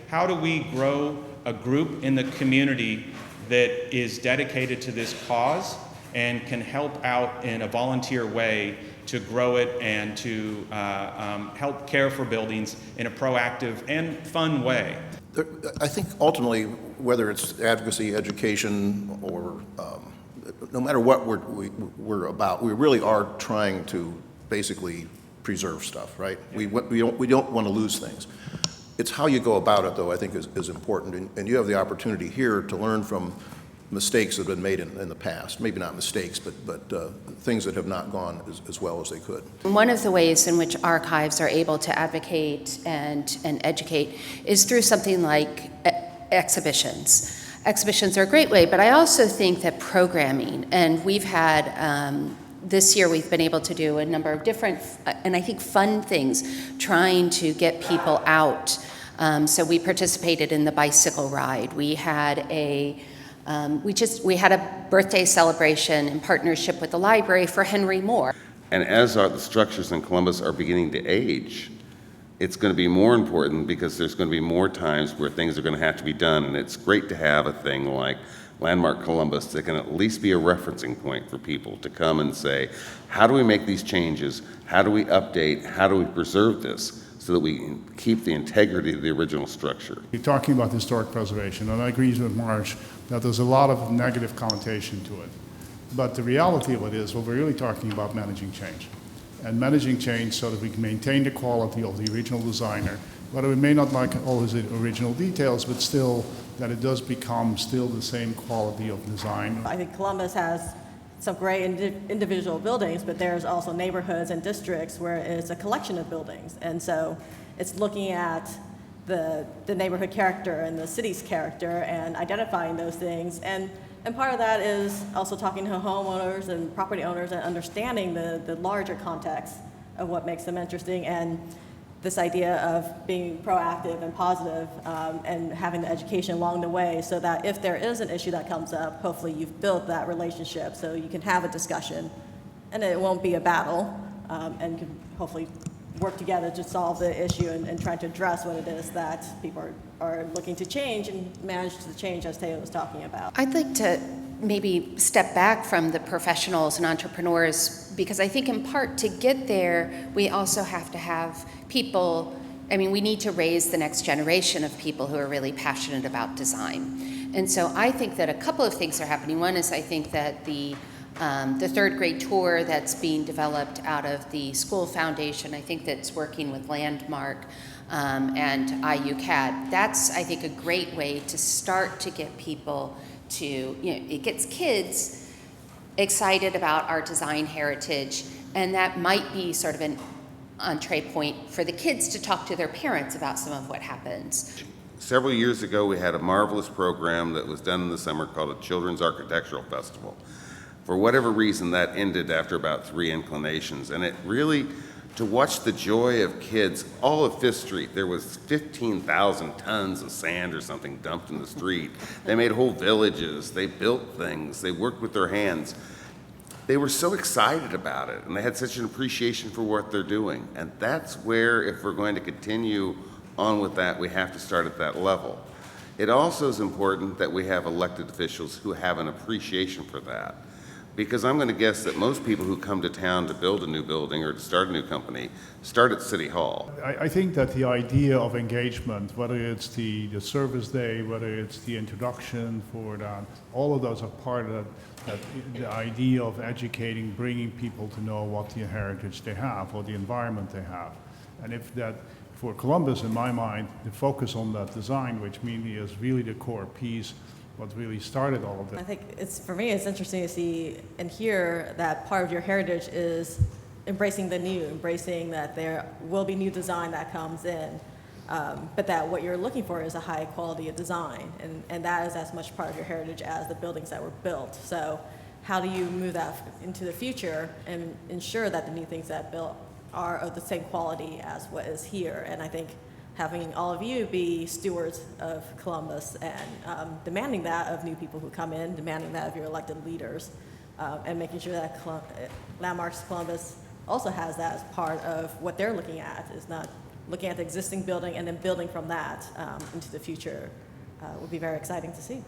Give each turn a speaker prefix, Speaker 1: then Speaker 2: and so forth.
Speaker 1: how do we grow a group in the community that is dedicated to this cause and can help out in a volunteer way to grow it and to help care for buildings in a proactive and fun way.
Speaker 2: I think ultimately, whether it's advocacy, education, or no matter what we're about, we really are trying to basically preserve stuff, right? We don't want to lose things. It's how you go about it, though, I think is important, and you have the opportunity here to learn from mistakes that have been made in the past. Maybe not mistakes, but things that have not gone as well as they could.
Speaker 3: One of the ways in which archives are able to advocate and educate is through something like exhibitions. Exhibitions are a great way, but I also think that programming, and we've had, this year we've been able to do a number of different, and I think fun things, trying to get people out. So we participated in the bicycle ride. We had we had a birthday celebration in partnership with the library for Henry Moore.
Speaker 4: And as the structures in Columbus are beginning to age, it's going to be more important because there's going to be more times where things are going to have to be done. And it's great to have a thing like Landmark Columbus that can at least be a referencing point for people to come and say, how do we make these changes? How do we update? How do we preserve this so that we can keep the integrity of the original structure?
Speaker 5: You're talking about historic preservation, and I agree with Marsh that there's a lot of negative connotation to it. But the reality of it is, well, we're really talking about managing change. And managing change so that we can maintain the quality of the original designer, whether we may not like all his original details, but still that it does become still the same quality of design.
Speaker 6: I think Columbus has some great individual buildings, but there's also neighborhoods and districts where it's a collection of buildings. And so it's looking at the neighborhood character and the city's character and identifying those things. And part of that is also talking to homeowners and property owners and understanding the larger context of what makes them interesting, and this idea of being proactive and positive and having the education along the way so that if there is an issue that comes up, hopefully you've built that relationship so you can have a discussion and it won't be a battle and can hopefully work together to solve the issue and try to address what it is that people are looking to change and manage the change as Theodore was talking about.
Speaker 3: I'd like to maybe step back from the professionals and entrepreneurs, because I think in part to get there, we also have to have people, we need to raise the next generation of people who are really passionate about design. And so I think that a couple of things are happening. One is I think that the third grade tour that's being developed out of the school foundation, I think that's working with Landmark and IUCAD, that's, I think, a great way to start to get people to, it gets kids excited about our design heritage, and that might be sort of an entree point for the kids to talk to their parents about some of what happens.
Speaker 4: Several years ago, we had a marvelous program that was done in the summer called a Children's Architectural Festival. For whatever reason, that ended after about 3 inclinations, and it really, to watch the joy of kids, all of Fifth Street, there was 15,000 tons of sand or something dumped in the street. They made whole villages, they built things, they worked with their hands. They were so excited about it, and they had such an appreciation for what they're doing. And that's where, if we're going to continue on with that, we have to start at that level. It also is important that we have elected officials who have an appreciation for that. Because I'm going to guess that most people who come to town to build a new building or to start a new company start at City Hall.
Speaker 5: I think that the idea of engagement, whether it's the service day, whether it's the introduction for that, all of those are part of the idea of educating, bringing people to know what the heritage they have or the environment they have. And if that, for Columbus, in my mind, the focus on that design, which means is really the core piece, what really started all of this.
Speaker 6: I think for me, it's interesting to see and hear that part of your heritage is embracing the new, embracing that there will be new design that comes in, but that what you're looking for is a high quality of design, and that is as much part of your heritage as the buildings that were built. So how do you move that into the future and ensure that the new things that built are of the same quality as what is here? And I think having all of you be stewards of Columbus and demanding that of new people who come in, demanding that of your elected leaders, and making sure that Landmarks Columbus also has that as part of what they're looking at, is not looking at the existing building and then building from that into the future would be very exciting to see.